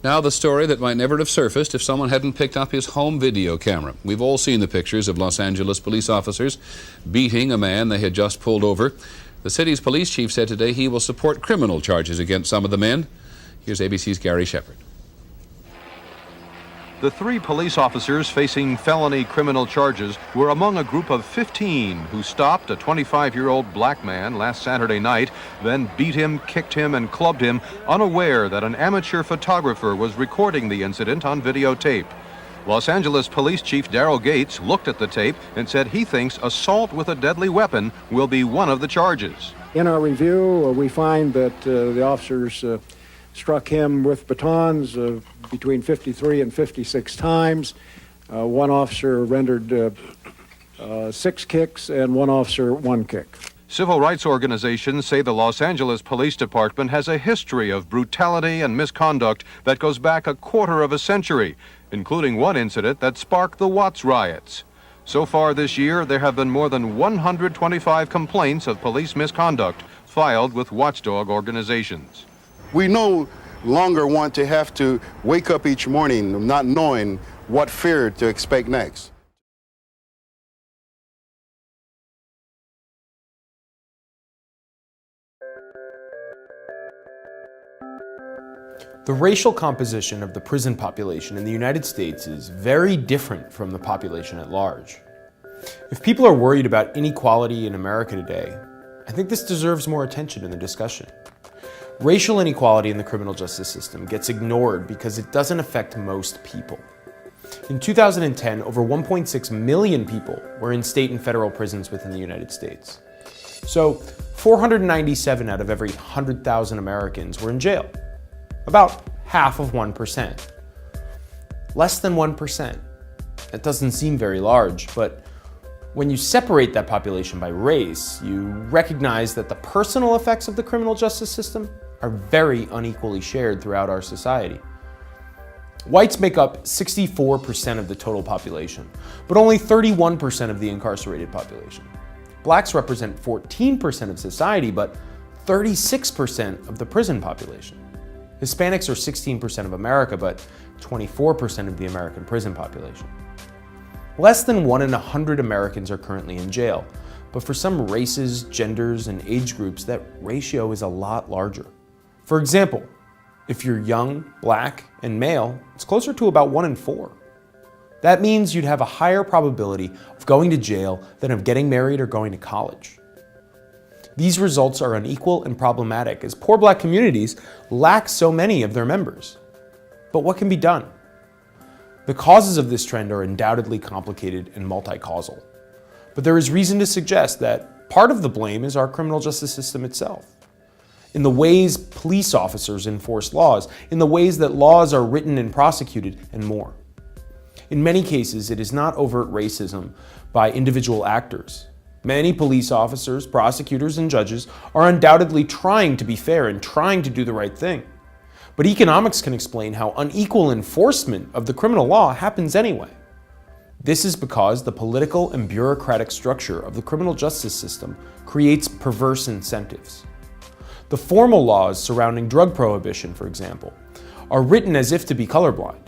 Now the story that might never have surfaced if someone hadn't picked up his home video camera. We've all seen the pictures of Los Angeles police officers beating a man they had just pulled over. The city's police chief said today he will support criminal charges against some of the men. Here's ABC's Gary Shepard. The 3 police officers facing felony criminal charges were among a group of 15 who stopped a 25-year-old black man last Saturday night, then beat him, kicked him, and clubbed him, unaware that an amateur photographer was recording the incident on videotape. Los Angeles Police Chief Daryl Gates looked at the tape and said he thinks assault with a deadly weapon will be one of the charges. In our review, we find that the officers struck him with batons between 53 and 56 times. One officer rendered 6 kicks and one officer 1 kick. Civil rights organizations say the Los Angeles Police Department has a history of brutality and misconduct that goes back a quarter of a century, including one incident that sparked the Watts riots. So far this year, there have been more than 125 complaints of police misconduct filed with watchdog organizations. We no longer want to have to wake up each morning not knowing what fear to expect next. The racial composition of the prison population in the United States is very different from the population at large. If people are worried about inequality in America today, I think this deserves more attention in the discussion. Racial inequality in the criminal justice system gets ignored because it doesn't affect most people. In 2010, over 1.6 million people were in state and federal prisons within the United States. So 497 out of every 100,000 Americans were in jail. About half of 1%. Less than 1%. That doesn't seem very large, but when you separate that population by race, you recognize that the personal effects of the criminal justice system are very unequally shared throughout our society. Whites make up 64% of the total population, but only 31% of the incarcerated population. Blacks represent 14% of society, but 36% of the prison population. Hispanics are 16% of America, but 24% of the American prison population. Less than 1 in 100 Americans are currently in jail, but for some races, genders, and age groups, that ratio is a lot larger. For example, if you're young, black, and male, it's closer to about 1 in 4. That means you'd have a higher probability of going to jail than of getting married or going to college. These results are unequal and problematic as poor black communities lack so many of their members. But what can be done? The causes of this trend are undoubtedly complicated and multi-causal. But there is reason to suggest that part of the blame is our criminal justice system itself. In the ways police officers enforce laws, in the ways that laws are written and prosecuted, and more. In many cases, it is not overt racism by individual actors. Many police officers, prosecutors, and judges are undoubtedly trying to be fair and trying to do the right thing. But economics can explain how unequal enforcement of the criminal law happens anyway. This is because the political and bureaucratic structure of the criminal justice system creates perverse incentives. The formal laws surrounding drug prohibition, for example, are written as if to be colorblind.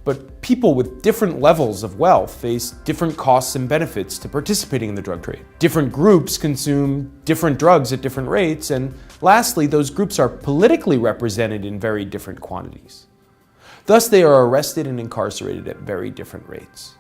But people with different levels of wealth face different costs and benefits to participating in the drug trade. Different groups consume different drugs at different rates, and lastly, those groups are politically represented in very different quantities. Thus, they are arrested and incarcerated at very different rates.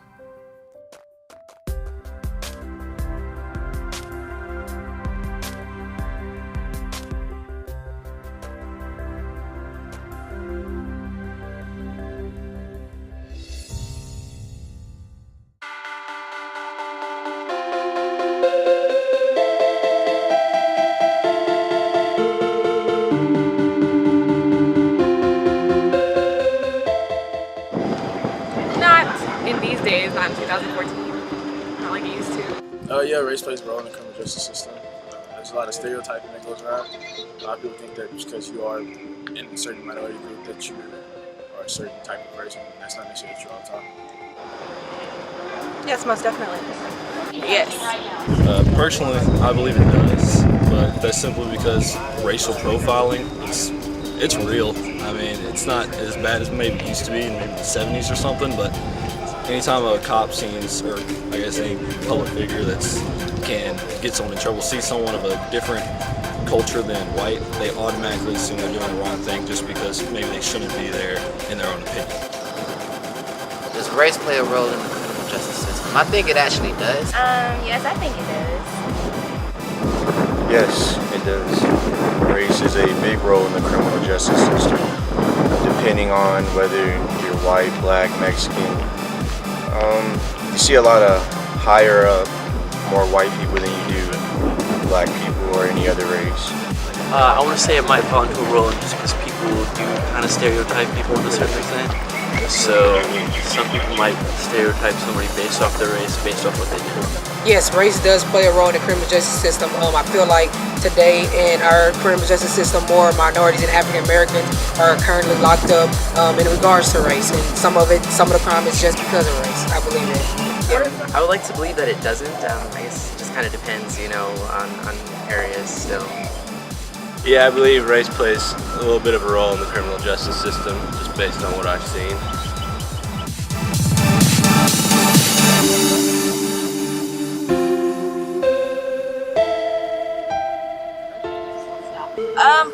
In these days, not in 2014, not like it used to. Yeah, race plays a role in the criminal justice system. There's a lot of stereotyping that goes around. A lot of people think that just because you are in a certain minority group that you are a certain type of person. That's not necessarily true all the time. Yes, most definitely. Yes. Personally, I believe it does, but that's simply because racial profiling is It's real. I mean, it's not as bad as maybe it used to be in maybe the 70s or something, but anytime a cop sees, or I guess any public figure that's can get someone in trouble, see someone of a different culture than white, they automatically assume they're doing the wrong thing just because maybe they shouldn't be there in their own opinion. Does race play a role in the criminal justice system? I think it actually does. Yes, I think it does. Yes, it does. Race is a big role in the criminal justice system, depending on whether you're white, black, Mexican. You see a lot of higher up, more white people than you do black people or any other race. I want to say it might fall into a role just because people do kind of stereotype people to a certain extent. So some people might stereotype somebody based off their race, based off what they do. Yes, race does play a role in the criminal justice system. I feel like today in our criminal justice system, more minorities and African Americans are currently locked up in regards to race, and some of the crime is just because of race. I believe it. Yeah. I would like to believe that it doesn't. I guess it just kind of depends, on areas still. Yeah, I believe race plays a little bit of a role in the criminal justice system, just based on what I've seen.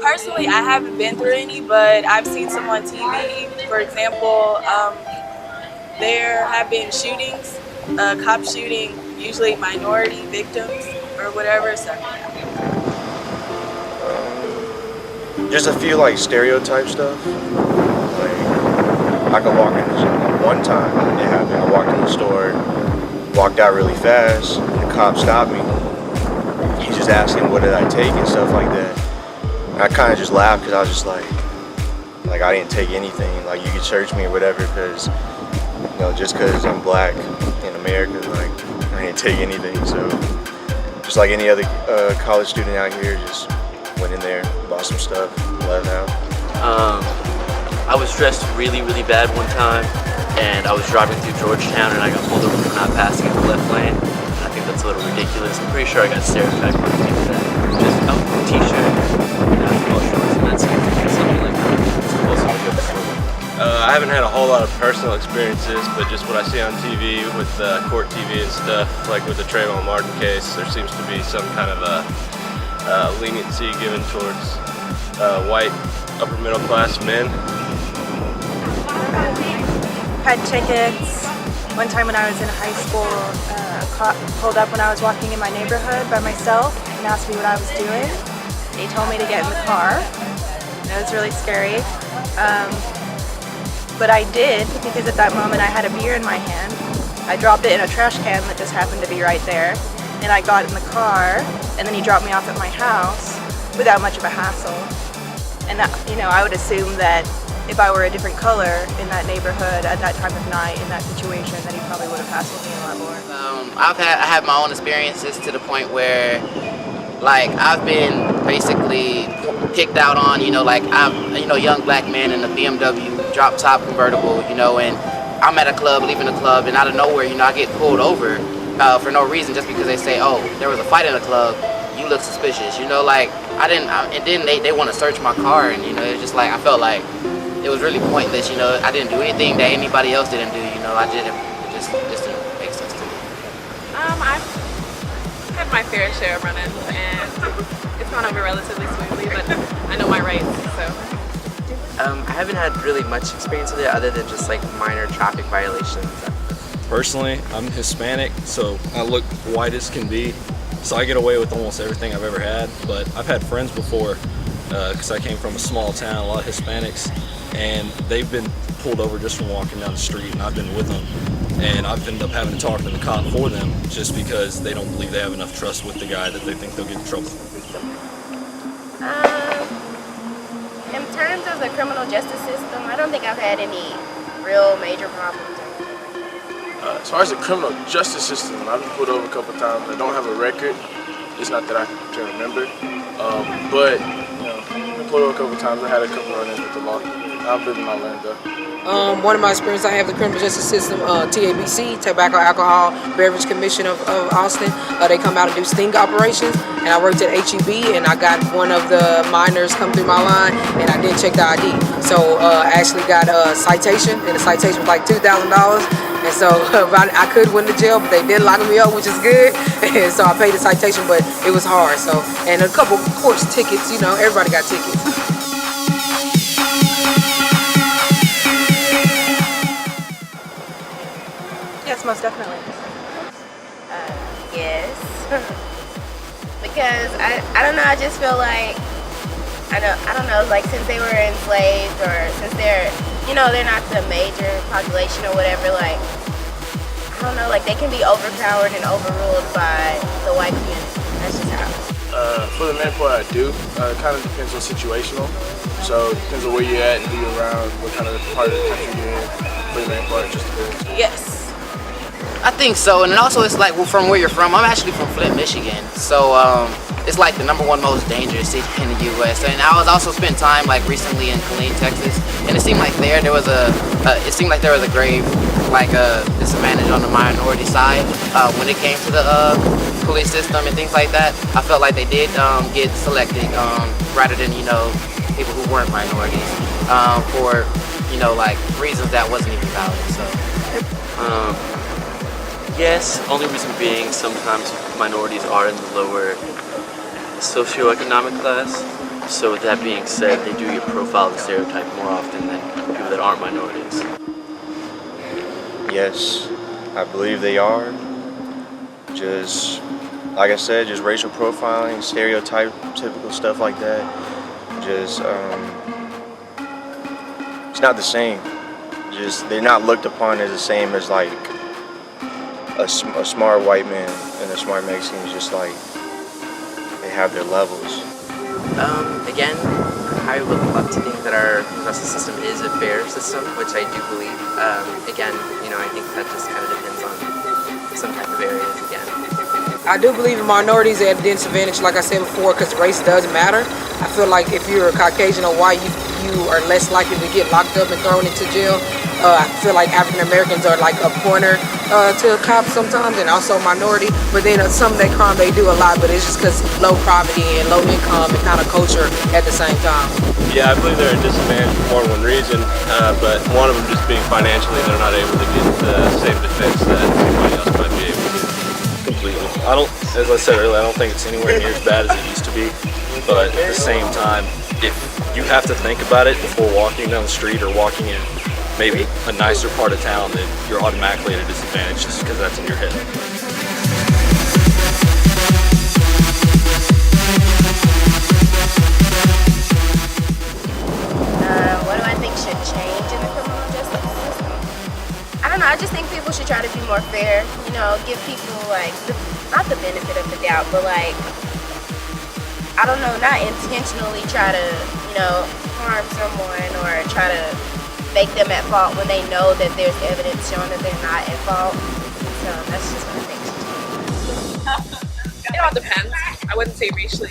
Personally, I haven't been through any, but I've seen some on TV. For example, there have been shootings, cop shooting, usually minority victims or whatever. So, Just a few stereotype stuff. I could walk in one time, it happened. I walked in the store, walked out really fast, and the cop stopped me. He's just asking what did I take and stuff like that. And I kind of just laughed because I was just like I didn't take anything. You could search me or whatever because, just because I'm black in America, I didn't take anything. So just like any other college student out here, just went in there, bought some stuff, left out. I was dressed really, really bad one time, and I was driving through Georgetown, and I got pulled over for not passing in the left lane. And I think that's a little ridiculous. I'm pretty sure I got stereotyped for that. Just t-shirt, shorts, and that's something like that. I haven't had a whole lot of personal experiences, but just what I see on TV with court TV and stuff, like with the Trayvon Martin case, there seems to be some kind of a leniency given towards white upper middle class men. Had tickets. One time when I was in high school, a cop pulled up when I was walking in my neighborhood by myself and asked me what I was doing. They told me to get in the car. It was really scary. But I did, because at that moment I had a beer in my hand. I dropped it in a trash can that just happened to be right there. And I got in the car, and then he dropped me off at my house without much of a hassle. And I would assume that if I were a different color in that neighborhood at that time of night, in that situation, that he probably would have hassled me a lot more. I have my own experiences to the point where, I've been basically picked out on, I'm, young black man in a BMW drop top convertible, and I'm at a club, leaving the club, and out of nowhere, I get pulled over for no reason, just because they say, oh, there was a fight in the club, you look suspicious, and then they want to search my car, and it's just I felt like it was really pointless, I didn't do anything that anybody else didn't do, I did it, just didn't make sense to me. I've had my fair share of run-ins, and it's gone over relatively smoothly, but I know my rights, so. I haven't had really much experience with it other than just minor traffic violations. Personally, I'm Hispanic, so I look white as can be, so I get away with almost everything I've ever had. But I've had friends before, because I came from a small town, a lot of Hispanics, and they've been pulled over just from walking down the street, and I've been with them, and I've ended up having to talk to the cop for them just because they don't believe they have enough trust with the guy that they think they'll get in trouble. In terms of the criminal justice system, I don't think I've had any real major problems. As far as the criminal justice system, I've been pulled over a couple times. I don't have a record. It's not that I can remember. But, I've been pulled over a couple times. I had a couple run-ins with the law. I live in Orlando. One of my experiences, I have the criminal justice system, TABC, Tobacco Alcohol Beverage Commission of Austin. They come out and do sting operations, and I worked at HEB, and I got one of the minors come through my line, and I didn't check the ID. So I actually got a citation, and the citation was like $2,000. And so I could win the jail, but they did lock me up, which is good. And so I paid the citation, but it was hard. So, and a couple course tickets, you know, everybody got tickets. Yes, most definitely. Yes. Because I don't know, I just feel like I don't know, like since they were enslaved or since they're, you know, they're not the major population or whatever, like, I don't know, like they can be overpowered and overruled by the white community. That's just how. For the main part, I do. It kind of depends on situational. So it depends on where you're at and who you're around, what kind of part of the country you're in. For the main part, it just depends. Yes. I think so, and also it's like, well, from where you're from. I'm actually from Flint, Michigan, so it's like the #1 most dangerous city in the U.S. And I was also spent time like recently in Killeen, Texas, and it seemed like there was a grave disadvantage on the minority side when it came to the police system and things like that. I felt like they did get selected rather than people who weren't minorities for like reasons that wasn't even valid. So. Yes, only reason being sometimes minorities are in the lower socioeconomic class. So with that being said, they do get profiled and stereotyped more often than people that aren't minorities. Yes, I believe they are. Just, like I said, just racial profiling, typical stuff like that. Just, it's not the same. Just, they're not looked upon as the same as like a smart white man and a smart Mexican. Is just like they have their levels. Again, I would love to think that our justice system is a fair system, which I do believe. Again, I think that just kind of depends on some type of areas again. I do believe in minorities at a disadvantage, like I said before, because race does matter. I feel like if you're a Caucasian or white, you are less likely to get locked up and thrown into jail. I feel like African Americans are like a pointer to cops sometimes, and also minority. But then some of that crime they do a lot, but it's just because low poverty and low income and kind of culture at the same time. Yeah, I believe they're at a disadvantage for more than one reason, but one of them just being financially, they're not able to get the same defense that anybody else might be able to. Completely. As I said earlier, I don't think it's anywhere near as bad as it used to be, but at the same time, if you have to think about it before walking down the street or walking in maybe a nicer part of town, then you're automatically at a disadvantage just because that's in your head. What do I think should change in the criminal justice system? I don't know, I just think people should try to be more fair, give people like, not the benefit of the doubt, but like, I don't know, not intentionally try to, harm someone or try to make them at fault when they know that there's evidence showing that they're not at fault. So that's just what I think should change. It all depends. I wouldn't say racial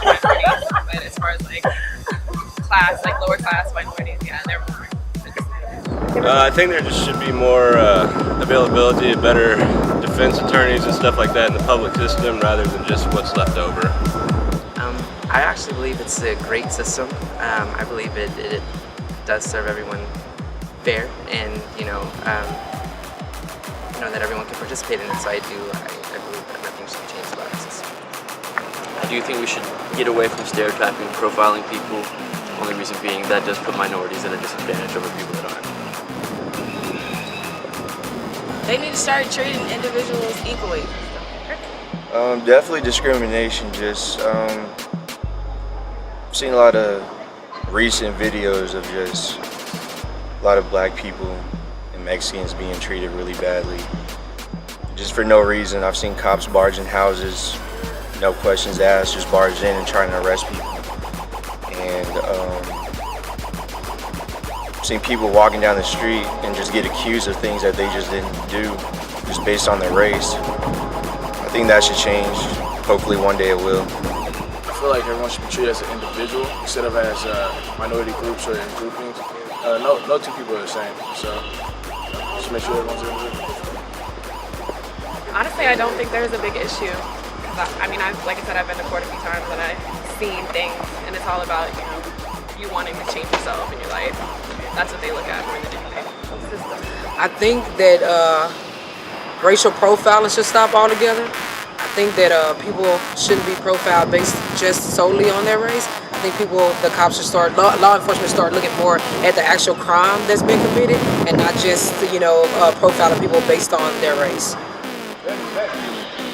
minorities, but as far as like class, like lower class minorities, yeah, they're more. I think there just should be more availability of better defense attorneys and stuff like that in the public system rather than just what's left over. I actually believe it's a great system. I believe it does serve everyone fair, and that everyone can participate in it. So I believe that nothing should be changed about the system. I do think we should get away from stereotyping and profiling people. Only reason being that does put minorities at a disadvantage over people that aren't. They need to start treating individuals equally. Definitely discrimination. Just seen a lot of recent videos of just a lot of black people and Mexicans being treated really badly, just for no reason. I've seen cops barge in houses, no questions asked, just barge in and trying to arrest people. And seen people walking down the street and just get accused of things that they just didn't do, just based on their race. I think that should change. Hopefully one day it will. I feel like everyone should be treated as an individual instead of as minority groups or in groupings. No two people are the same, so just make sure everyone's individual. Honestly, I don't think there's a big issue. I mean, like I said, I've been to court a few times and I've seen things, and it's all about, you wanting to change yourself in your life. That's what they look at more than anything. I think that racial profiling should stop altogether. I think that people shouldn't be profiled based just solely on their race. I think the cops should start, law enforcement start looking more at the actual crime that's been committed and not just, profiling people based on their race.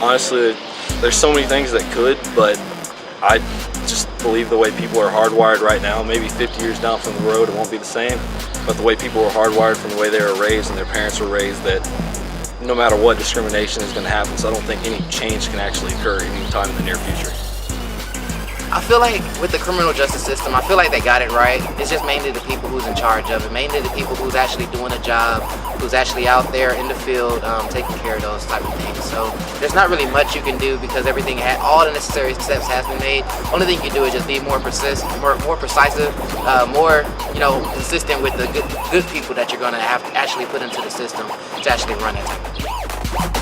Honestly, there's so many things that could, but I just believe the way people are hardwired right now, maybe 50 years down from the road it won't be the same, but the way people are hardwired from the way they were raised and their parents were raised, that no matter what, discrimination is going to happen, so I don't think any change can actually occur anytime in the near future. I feel like with the criminal justice system, I feel like they got it right. It's just mainly the people who's in charge of it, mainly the people who's actually doing a job, who's actually out there in the field taking care of those type of things. So there's not really much you can do because all the necessary steps has been made. Only thing you can do is just be more precise, more consistent with the good people that you're going to have to actually put into the system to actually run it.